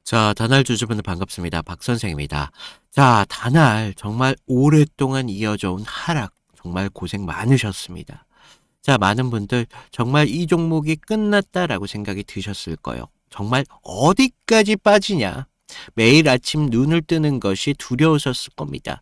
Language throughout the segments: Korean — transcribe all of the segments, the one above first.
자, 다날 주주분들 반갑습니다. 박 선생입니다. 자, 다날 정말 오랫동안 이어져 온 하락 정말 고생 많으셨습니다. 자, 많은 분들 정말 이 종목이 끝났다라고 생각이 드셨을 거예요. 정말 어디까지 빠지냐? 매일 아침 눈을 뜨는 것이 두려우셨을 겁니다.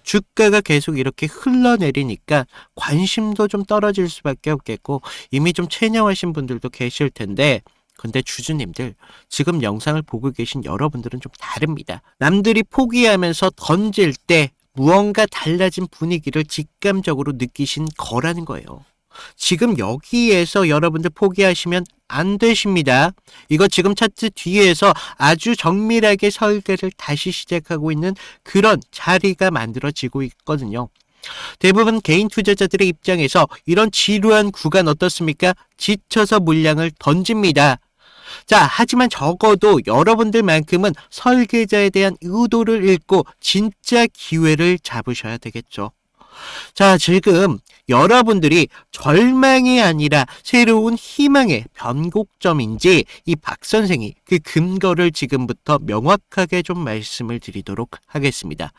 주가가 계속 이렇게 흘러내리니까 관심도 좀 떨어질 수밖에 없겠고 이미 좀 체념하신 분들도 계실 텐데 근데 주주님들 지금 영상을 보고 계신 여러분들은 좀 다릅니다. 남들이 포기하면서 던질 때 무언가 달라진 분위기를 직감적으로 느끼신 거라는 거예요. 지금 여기에서 여러분들 포기하시면 안 되십니다. 이거 지금 차트 뒤에서 아주 정밀하게 설계를 다시 시작하고 있는 그런 자리가 만들어지고 있거든요. 대부분 개인 투자자들의 입장에서 이런 지루한 구간 어떻습니까? 지쳐서 물량을 던집니다. 자, 하지만 적어도 여러분들만큼은 설계자에 대한 의도를 읽고 진짜 기회를 잡으셔야 되겠죠. 자, 지금 여러분들이 절망이 아니라 새로운 희망의 변곡점인지 이 박 선생이 그 근거를 지금부터 명확하게 좀 말씀을 드리도록 하겠습니다.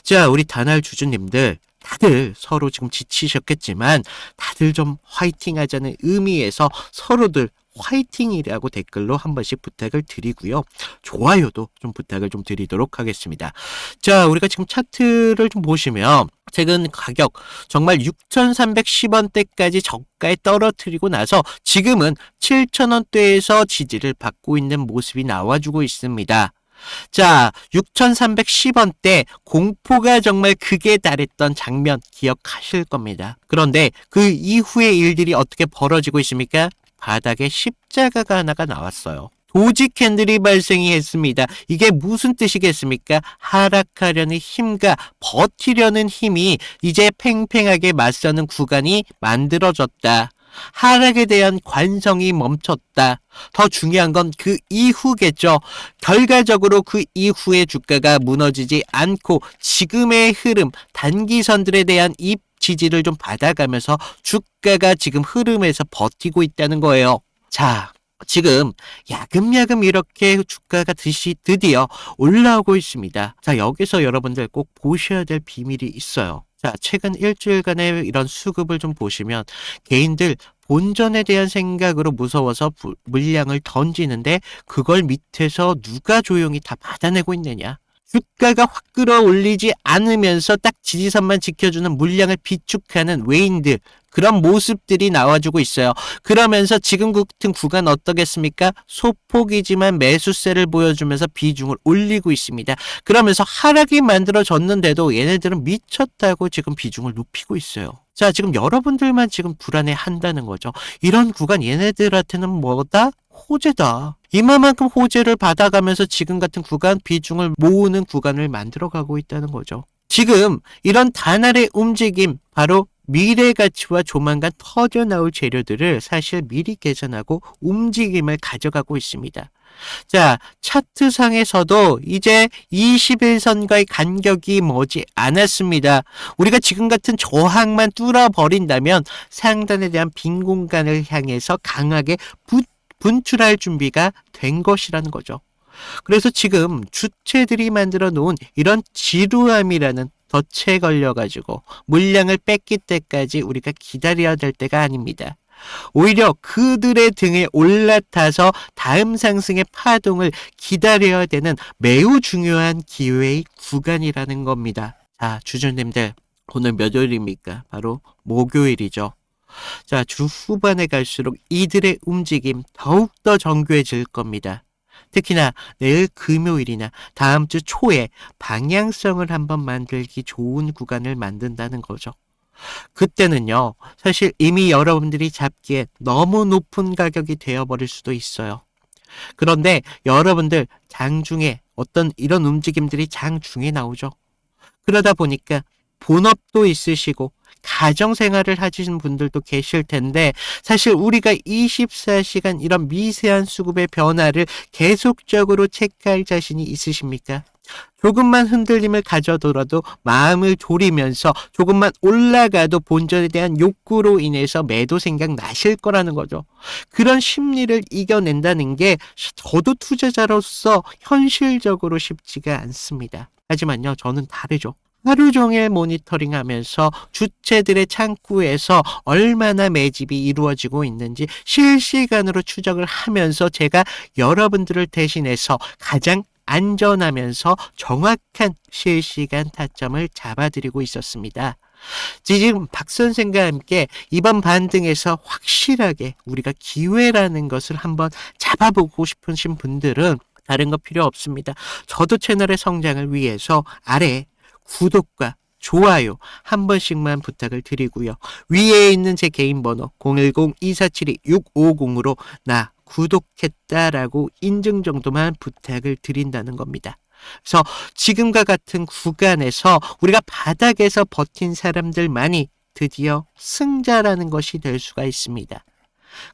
자, 우리 다날 주주님들 다들 서로 지금 지치셨겠지만 다들 좀 화이팅 하자는 의미에서 서로들 화이팅이라고 댓글로 한 번씩 부탁을 드리고요. 좋아요도 좀 부탁을 좀 드리도록 하겠습니다. 자, 우리가 지금 차트를 좀 보시면 최근 가격 정말 6,310원대까지 저가에 떨어뜨리고 나서 지금은 7,000원대에서 지지를 받고 있는 모습이 나와주고 있습니다. 자, 6,310원대 공포가 정말 극에 달했던 장면 기억하실 겁니다. 그런데 그 이후의 일들이 어떻게 벌어지고 있습니까? 바닥에 십자가가 하나가 나왔어요. 도지 캔들이 발생이 했습니다. 이게 무슨 뜻이겠습니까? 하락하려는 힘과 버티려는 힘이 이제 팽팽하게 맞서는 구간이 만들어졌다. 하락에 대한 관성이 멈췄다. 더 중요한 건 그 이후겠죠. 결과적으로 그 이후에 주가가 무너지지 않고 지금의 흐름, 단기선들에 대한 이 지지를 좀 받아가면서 주가가 지금 흐름에서 버티고 있다는 거예요. 자, 지금 야금야금 이렇게 주가가 드디어 올라오고 있습니다. 자, 여기서 여러분들 꼭 보셔야 될 비밀이 있어요. 자, 최근 일주일간의 이런 수급을 좀 보시면 개인들 본전에 대한 생각으로 무서워서 물량을 던지는데 그걸 밑에서 누가 조용히 다 받아내고 있느냐? 주가가 확 끌어올리지 않으면서 딱 지지선만 지켜주는 물량을 비축하는 외인들 그런 모습들이 나와주고 있어요. 그러면서 지금 같은 구간 어떠겠습니까? 소폭이지만 매수세를 보여주면서 비중을 올리고 있습니다. 그러면서 하락이 만들어졌는데도 얘네들은 미쳤다고 지금 비중을 높이고 있어요. 자, 지금 여러분들만 지금 불안해 한다는 거죠. 이런 구간 얘네들한테는 뭐다? 호재다. 이만큼 호재를 받아가면서 지금 같은 구간 비중을 모으는 구간을 만들어가고 있다는 거죠. 지금 이런 다날의 움직임 바로 미래 가치와 조만간 터져나올 재료들을 사실 미리 계산하고 움직임을 가져가고 있습니다. 자, 차트상에서도 이제 21선과의 간격이 머지 않았습니다. 우리가 지금 같은 저항만 뚫어버린다면 상단에 대한 빈 공간을 향해서 강하게 분출할 준비가 된 것이라는 거죠. 그래서 지금 주체들이 만들어 놓은 이런 지루함이라는 덫에 걸려가지고 물량을 뺏길 때까지 우리가 기다려야 될 때가 아닙니다. 오히려 그들의 등에 올라타서 다음 상승의 파동을 기다려야 되는 매우 중요한 기회의 구간이라는 겁니다. 자, 주주님들 오늘 몇 요일입니까? 바로 목요일이죠. 자, 주 후반에 갈수록 이들의 움직임 더욱더 정교해질 겁니다. 특히나 내일 금요일이나 다음 주 초에 방향성을 한번 만들기 좋은 구간을 만든다는 거죠. 그때는요, 사실 이미 여러분들이 잡기에 너무 높은 가격이 되어버릴 수도 있어요. 그런데 여러분들 장중에 어떤 이런 움직임들이 장중에 나오죠. 그러다 보니까 본업도 있으시고 가정생활을 하시는 분들도 계실 텐데 사실 우리가 24시간 이런 미세한 수급의 변화를 계속적으로 체크할 자신이 있으십니까? 조금만 흔들림을 가져더라도 마음을 졸이면서 조금만 올라가도 본전에 대한 욕구로 인해서 매도 생각 나실 거라는 거죠. 그런 심리를 이겨낸다는 게 저도 투자자로서 현실적으로 쉽지가 않습니다. 하지만요, 저는 다르죠. 하루 종일 모니터링 하면서 주체들의 창구에서 얼마나 매집이 이루어지고 있는지 실시간으로 추적을 하면서 제가 여러분들을 대신해서 가장 안전하면서 정확한 실시간 타점을 잡아드리고 있었습니다. 지금 박 선생과 함께 이번 반등에서 확실하게 우리가 기회라는 것을 한번 잡아보고 싶으신 분들은 다른 거 필요 없습니다. 저도 채널의 성장을 위해서 아래 구독과 좋아요 한 번씩만 부탁을 드리고요. 위에 있는 제 개인 번호 010-2472-650으로 나 구독했다라고 인증 정도만 부탁을 드린다는 겁니다. 그래서 지금과 같은 구간에서 우리가 바닥에서 버틴 사람들만이 드디어 승자라는 것이 될 수가 있습니다.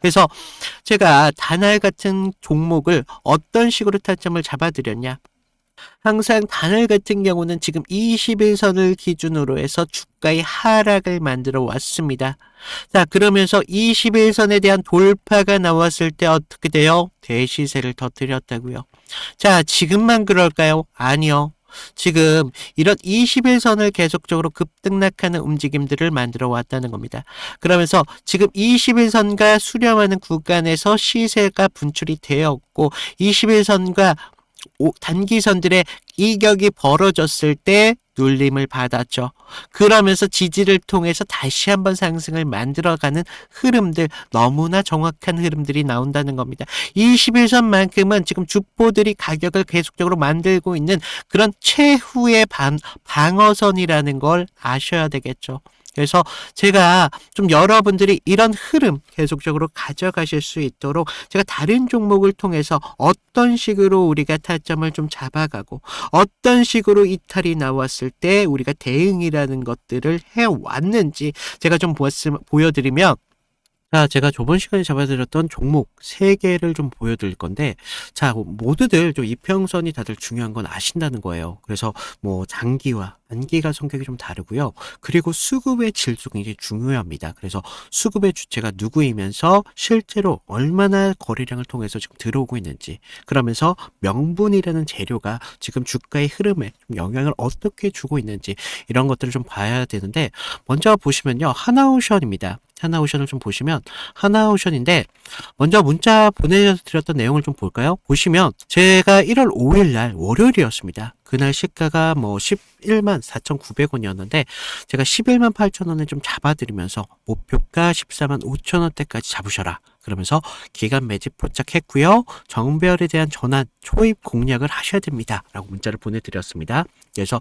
그래서 제가 단알 같은 종목을 어떤 식으로 타점을 잡아드렸냐? 항상 단알 같은 경우는 지금 21선을 기준으로 해서 주가의 하락을 만들어 왔습니다. 자, 그러면서 21선에 대한 돌파가 나왔을 때 어떻게 돼요? 대시세를 터뜨렸다고요. 자, 지금만 그럴까요? 아니요. 지금 이런 21선을 계속적으로 급등락하는 움직임들을 만들어 왔다는 겁니다. 그러면서 지금 21선과 수렴하는 구간에서 시세가 분출이 되었고 21선과 단기선들의 이격이 벌어졌을 때 눌림을 받았죠. 그러면서 지지를 통해서 다시 한번 상승을 만들어가는 흐름들, 너무나 정확한 흐름들이 나온다는 겁니다. 21선만큼은 지금 주포들이 가격을 계속적으로 만들고 있는 그런 최후의 방어선이라는 걸 아셔야 되겠죠. 그래서 제가 좀 여러분들이 이런 흐름 계속적으로 가져가실 수 있도록 제가 다른 종목을 통해서 어떤 식으로 우리가 타점을 좀 잡아가고 어떤 식으로 이탈이 나왔을 때 우리가 대응이라는 것들을 해왔는지 제가 좀 보여드리면, 자, 제가 저번 시간에 잡아드렸던 종목 3개를 좀 보여드릴 건데, 자, 모두들 좀 이평선이 다들 중요한 건 아신다는 거예요. 그래서 뭐 장기와 단기가 성격이 좀 다르고요. 그리고 수급의 질도 굉장히 중요합니다. 그래서 수급의 주체가 누구이면서 실제로 얼마나 거래량을 통해서 지금 들어오고 있는지, 그러면서 명분이라는 재료가 지금 주가의 흐름에 좀 영향을 어떻게 주고 있는지 이런 것들을 좀 봐야 되는데, 먼저 보시면요, 하나오션입니다. 하나오션을 좀 보시면 하나오션인데, 먼저 문자 보내드렸던 내용을 좀 볼까요? 보시면 제가 1월 5일 날 월요일이었습니다. 그날 시가가 뭐 11만 4,900원이었는데 제가 11만 8천원에 좀 잡아드리면서 목표가 14만 5천원대까지 잡으셔라. 그러면서 기간 매집 포착했고요. 정배열에 대한 전환, 초입 공략을 하셔야 됩니다. 라고 문자를 보내드렸습니다. 그래서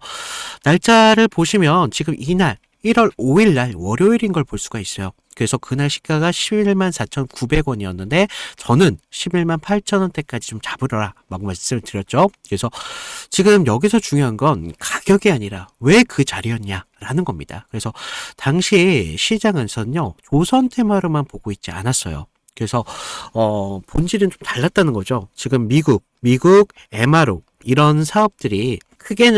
날짜를 보시면 지금 이날 1월 5일 날 월요일인 걸 볼 수가 있어요. 그래서 그날 시가가 11만 4,900원이었는데 저는 11만 8천원대까지 좀 잡으라 막 말씀을 드렸죠. 그래서 지금 여기서 중요한 건 가격이 아니라 왜 그 자리였냐라는 겁니다. 그래서 당시 시장에서는요, 조선 테마로만 보고 있지 않았어요. 그래서 본질은 좀 달랐다는 거죠. 지금 미국 MRO 이런 사업들이 크게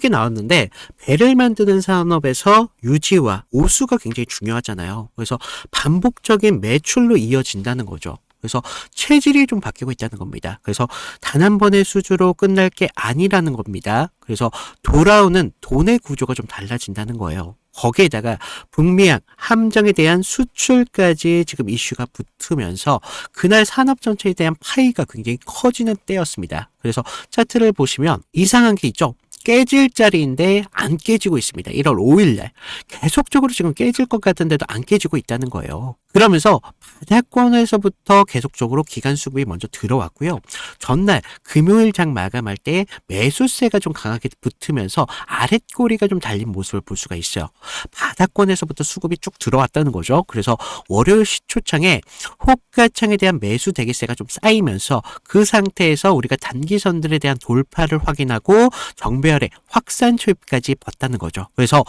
나왔는데, 배를 만드는 산업에서 유지와 오수가 굉장히 중요하잖아요. 그래서 반복적인 매출로 이어진다는 거죠. 그래서 체질이 좀 바뀌고 있다는 겁니다. 그래서 단 한 번의 수주로 끝날 게 아니라는 겁니다. 그래서 돌아오는 돈의 구조가 좀 달라진다는 거예요. 거기에다가 북미양 함정에 대한 수출까지 지금 이슈가 붙으면서 그날 산업 전체에 대한 파이가 굉장히 커지는 때였습니다. 그래서 차트를 보시면 이상한 게 있죠. 깨질 자리인데 안 깨지고 있습니다. 1월 5일날 계속적으로 지금 깨질 것 같은데도 안 깨지고 있다는 거예요. 그러면서 바닥권에서부터 계속적으로 기간 수급이 먼저 들어왔고요. 전날 금요일 장 마감할 때 매수세가 좀 강하게 붙으면서 아랫꼬리가 좀 달린 모습을 볼 수가 있어요. 바닥권에서부터 수급이 쭉 들어왔다는 거죠. 그래서 월요일 시초창에 호가창에 대한 매수 대기세가 좀 쌓이면서 그 상태에서 우리가 단기선들에 대한 돌파를 확인하고 정배열의 확산 초입까지 봤다는 거죠. 그래서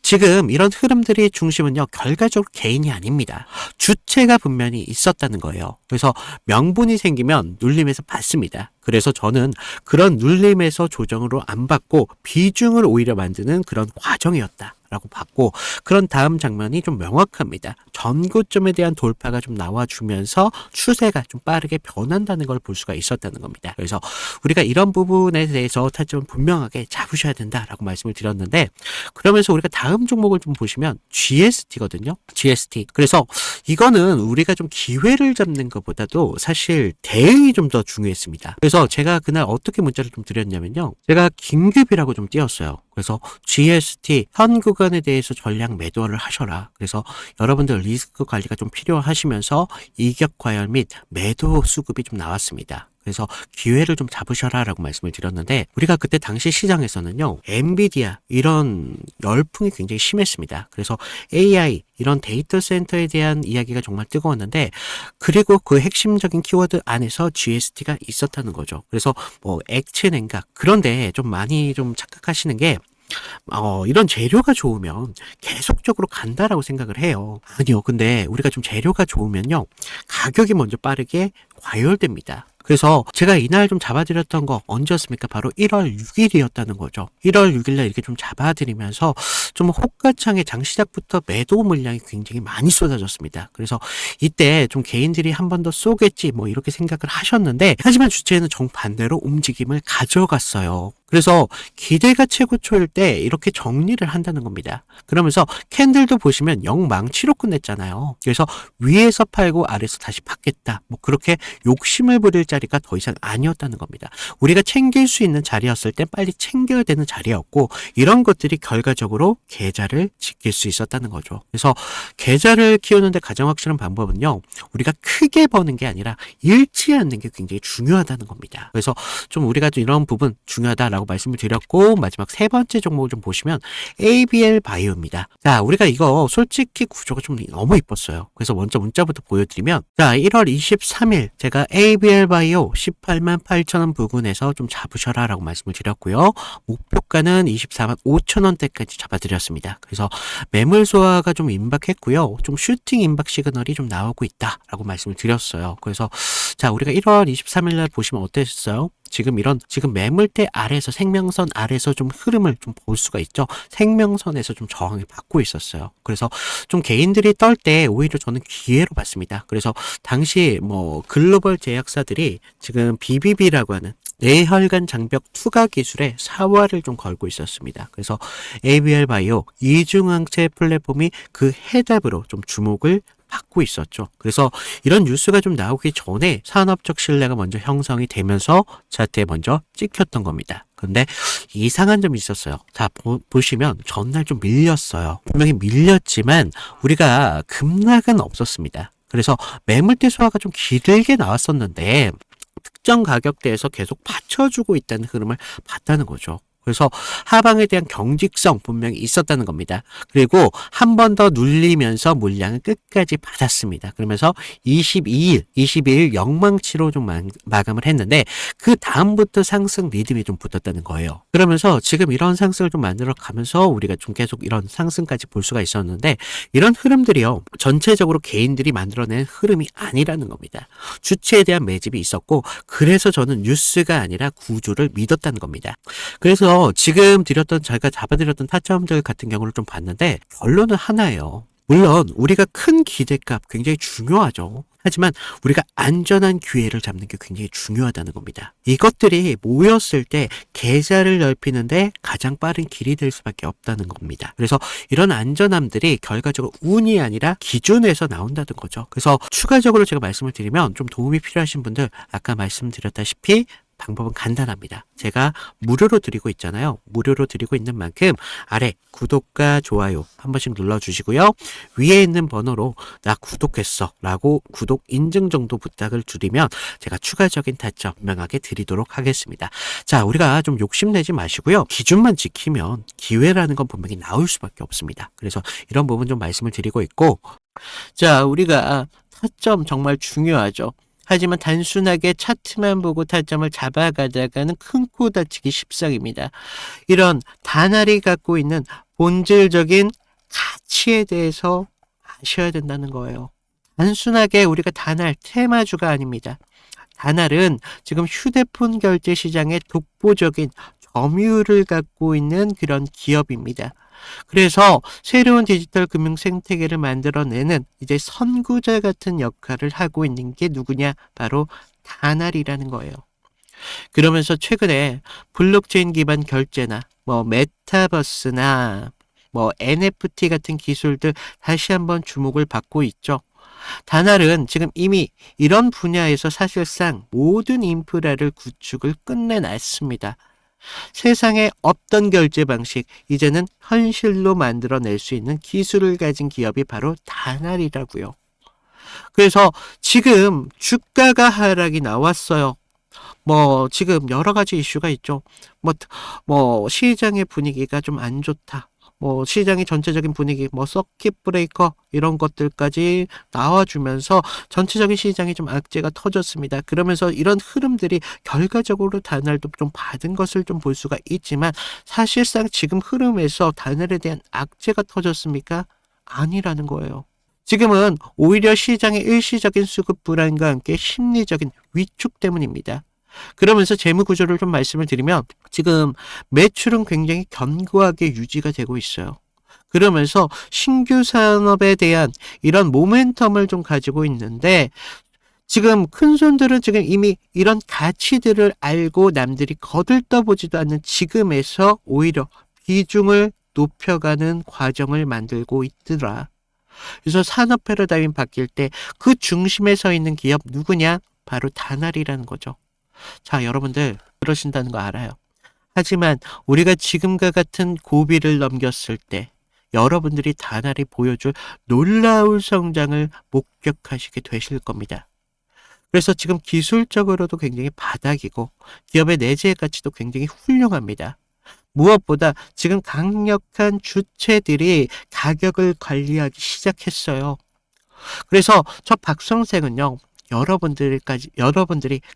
지금 이런 흐름들의 중심은요, 결과적으로 개인이 아닙니다. 주체가 분명히 있었다는 거예요. 그래서 명분이 생기면 눌림에서 받습니다. 그래서 저는 그런 눌림에서 조정으로 안 받고 비중을 오히려 만드는 그런 과정이었다 라고 봤고, 그런 다음 장면이 좀 명확합니다. 전고점에 대한 돌파가 좀 나와주면서 추세가 좀 빠르게 변한다는 걸 볼 수가 있었다는 겁니다. 그래서 우리가 이런 부분에 대해서 타점을 분명하게 잡으셔야 된다라고 말씀을 드렸는데, 그러면서 우리가 다음 종목을 좀 보시면 GST거든요. GST. 그래서 이거는 우리가 좀 기회를 잡는 것보다도 사실 대응이 좀 더 중요했습니다. 그래서 제가 그날 어떻게 문자를 좀 드렸냐면요. 제가 긴급이라고 좀 띄웠어요. 그래서 GST 현 구간에 대해서 전량 매도를 하셔라. 그래서 여러분들 리스크 관리가 좀 필요하시면서 이격 과열 및 매도 수급이 좀 나왔습니다. 그래서 기회를 좀 잡으셔라 라고 말씀을 드렸는데, 우리가 그때 당시 시장에서는요, 엔비디아 이런 열풍이 굉장히 심했습니다. 그래서 AI 이런 데이터 센터에 대한 이야기가 정말 뜨거웠는데, 그리고 그 핵심적인 키워드 안에서 GST가 있었다는 거죠. 그래서 뭐 액체 냉각, 그런데 좀 많이 좀 착각하시는 게, 이런 재료가 좋으면 계속적으로 간다라고 생각을 해요. 아니요. 근데 우리가 좀 재료가 좋으면요, 가격이 먼저 빠르게 과열됩니다. 그래서 제가 이날 좀 잡아드렸던 거 언제였습니까? 바로 1월 6일이었다는 거죠. 1월 6일날 이렇게 좀 잡아드리면서 좀 호가창에 장시작부터 매도 물량이 굉장히 많이 쏟아졌습니다. 그래서 이때 좀 개인들이 한 번 더 쏘겠지 뭐 이렇게 생각을 하셨는데, 하지만 주체는 정반대로 움직임을 가져갔어요. 그래서 기대가 최고초일 때 이렇게 정리를 한다는 겁니다. 그러면서 캔들도 보시면 영망치로 끝냈잖아요. 그래서 위에서 팔고 아래에서 다시 받겠다, 뭐 그렇게 욕심을 부릴 자리가 더 이상 아니었다는 겁니다. 우리가 챙길 수 있는 자리였을 때 빨리 챙겨야 되는 자리였고, 이런 것들이 결과적으로 계좌를 지킬 수 있었다는 거죠. 그래서 계좌를 키우는데 가장 확실한 방법은요, 우리가 크게 버는 게 아니라 잃지 않는 게 굉장히 중요하다는 겁니다. 그래서 좀 우리가 좀 이런 부분 중요하다라고 말씀을 드렸고, 마지막 세 번째 종목을 좀 보시면 ABL 바이오입니다. 자, 우리가 이거 솔직히 구조가 좀 너무 이뻤어요. 그래서 먼저 문자부터 보여드리면, 자, 1월 23일 제가 ABL 바이오 18만 8천원 부근에서 좀 잡으셔라 라고 말씀을 드렸고요. 목표가는 24만 5천원대까지 잡아드렸습니다. 그래서 매물 소화가 좀 임박했고요. 좀 슈팅 임박 시그널이 좀 나오고 있다 라고 말씀을 드렸어요. 그래서 자, 우리가 1월 23일 날 보시면 어땠어요? 지금 매물대 아래에서, 생명선 아래에서 좀 흐름을 좀 볼 수가 있죠. 생명선에서 좀 저항을 받고 있었어요. 그래서 좀 개인들이 떨 때 오히려 저는 기회로 봤습니다. 그래서 당시 뭐 글로벌 제약사들이 지금 BBB라고 하는 뇌혈관 장벽 투과 기술에 사활을 좀 걸고 있었습니다. 그래서 ABL 바이오 이중항체 플랫폼이 그 해답으로 좀 주목을 받고 있었죠. 그래서 이런 뉴스가 좀 나오기 전에 산업적 신뢰가 먼저 형성이 되면서 차트에 먼저 찍혔던 겁니다. 근데 이상한 점이 있었어요. 자, 보시면 전날 좀 밀렸어요. 분명히 밀렸지만 우리가 급락은 없었습니다. 그래서 매물대 소화가 좀 길게 나왔었는데 특정 가격대에서 계속 받쳐주고 있다는 흐름을 봤다는 거죠. 그래서 하방에 대한 경직성 분명히 있었다는 겁니다. 그리고 한 번 더 눌리면서 물량을 끝까지 받았습니다. 그러면서 22일 영망치로 좀 마감을 했는데, 그 다음부터 상승 리듬이 좀 붙었다는 거예요. 그러면서 지금 이런 상승을 좀 만들어 가면서 우리가 좀 계속 이런 상승까지 볼 수가 있었는데, 이런 흐름들이요, 전체적으로 개인들이 만들어낸 흐름이 아니라는 겁니다. 주체에 대한 매집이 있었고, 그래서 저는 뉴스가 아니라 구조를 믿었다는 겁니다. 그래서 지금 제가 잡아드렸던 타점들 같은 경우를 좀 봤는데, 결론은 하나예요. 물론 우리가 큰 기대값 굉장히 중요하죠. 하지만 우리가 안전한 기회를 잡는 게 굉장히 중요하다는 겁니다. 이것들이 모였을 때 계좌를 넓히는데 가장 빠른 길이 될 수밖에 없다는 겁니다. 그래서 이런 안전함들이 결과적으로 운이 아니라 기준에서 나온다는 거죠. 그래서 추가적으로 제가 말씀을 드리면, 좀 도움이 필요하신 분들, 아까 말씀드렸다시피 방법은 간단합니다. 제가 무료로 드리고 있잖아요. 무료로 드리고 있는 만큼 아래 구독과 좋아요 한 번씩 눌러주시고요. 위에 있는 번호로 나 구독했어 라고 구독 인증 정도 부탁을 드리면 제가 추가적인 타점 분명하게 드리도록 하겠습니다. 자, 우리가 좀 욕심내지 마시고요. 기준만 지키면 기회라는 건 분명히 나올 수밖에 없습니다. 그래서 이런 부분 좀 말씀을 드리고 있고, 자, 우리가 타점 정말 중요하죠. 하지만 단순하게 차트만 보고 타점을 잡아가다가는 큰 코 다치기 십상입니다. 이런 다날이 갖고 있는 본질적인 가치에 대해서 아셔야 된다는 거예요. 단순하게 우리가 단알, 테마주가 아닙니다. 단알은 지금 휴대폰 결제 시장의 독보적인 점유율을 갖고 있는 그런 기업입니다. 그래서 새로운 디지털 금융 생태계를 만들어내는 이제 선구자 같은 역할을 하고 있는 게 누구냐? 바로 단알이라는 거예요. 그러면서 최근에 블록체인 기반 결제나 메타버스나 NFT 같은 기술들 다시 한번 주목을 받고 있죠. 단알은 지금 이미 이런 분야에서 사실상 모든 인프라를 구축을 끝내놨습니다. 세상에 없던 결제 방식, 이제는 현실로 만들어낼 수 있는 기술을 가진 기업이 바로 단알이라고요. 그래서 지금 주가가 하락이 나왔어요. 지금 여러 가지 이슈가 있죠. 시장의 분위기가 좀 안 좋다. 시장의 전체적인 분위기, 서킷 브레이커, 이런 것들까지 나와주면서 전체적인 시장이 좀 악재가 터졌습니다. 그러면서 이런 흐름들이 결과적으로 단알도 좀 받은 것을 좀 볼 수가 있지만, 사실상 지금 흐름에서 단알에 대한 악재가 터졌습니까? 아니라는 거예요. 지금은 오히려 시장의 일시적인 수급 불안과 함께 심리적인 위축 때문입니다. 그러면서 재무 구조를 좀 말씀을 드리면, 지금 매출은 굉장히 견고하게 유지가 되고 있어요. 그러면서 신규 산업에 대한 이런 모멘텀을 좀 가지고 있는데, 지금 큰손들은 지금 이미 이런 가치들을 알고 남들이 거들떠보지도 않는 지금에서 오히려 비중을 높여가는 과정을 만들고 있더라. 그래서 산업 패러다임이 바뀔 때 그 중심에 서 있는 기업 누구냐? 바로 단알이라는 거죠. 자, 여러분들 그러신다는 거 알아요. 하지만 우리가 지금과 같은 고비를 넘겼을 때 여러분들이 단알이 보여줄 놀라운 성장을 목격하시게 되실 겁니다. 그래서 지금 기술적으로도 굉장히 바닥이고 기업의 내재 가치도 굉장히 훌륭합니다. 무엇보다 지금 강력한 주체들이 가격을 관리하기 시작했어요. 그래서 저 박선생은요, 여러분들이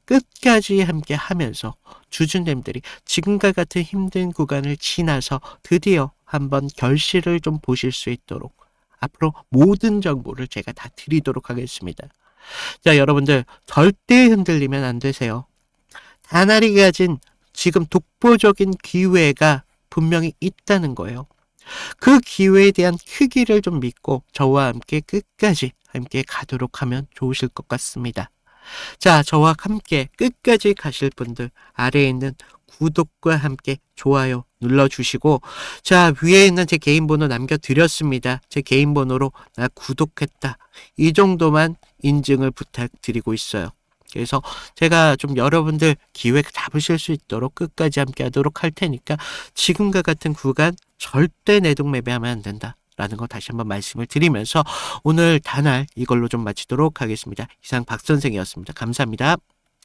끝까지 함께 하면서 주주님들이 지금과 같은 힘든 구간을 지나서 드디어 한번 결실을 좀 보실 수 있도록 앞으로 모든 정보를 제가 다 드리도록 하겠습니다. 자, 여러분들 절대 흔들리면 안 되세요. 단알이 가진 지금 독보적인 기회가 분명히 있다는 거예요. 그 기회에 대한 크기를 좀 믿고 저와 함께 끝까지 함께 가도록 하면 좋으실 것 같습니다. 자, 저와 함께 끝까지 가실 분들 아래에 있는 구독과 함께 좋아요 눌러주시고, 자, 위에 있는 제 개인 번호 남겨드렸습니다. 제 개인 번호로 나 구독했다, 이 정도만 인증을 부탁드리고 있어요. 그래서 제가 좀 여러분들 기회 잡으실 수 있도록 끝까지 함께 하도록 할 테니까 지금과 같은 구간 절대 내동 매매하면 안 된다 라는 거 다시 한번 말씀을 드리면서 오늘 단알 이걸로 좀 마치도록 하겠습니다. 이상 박선생이었습니다. 감사합니다.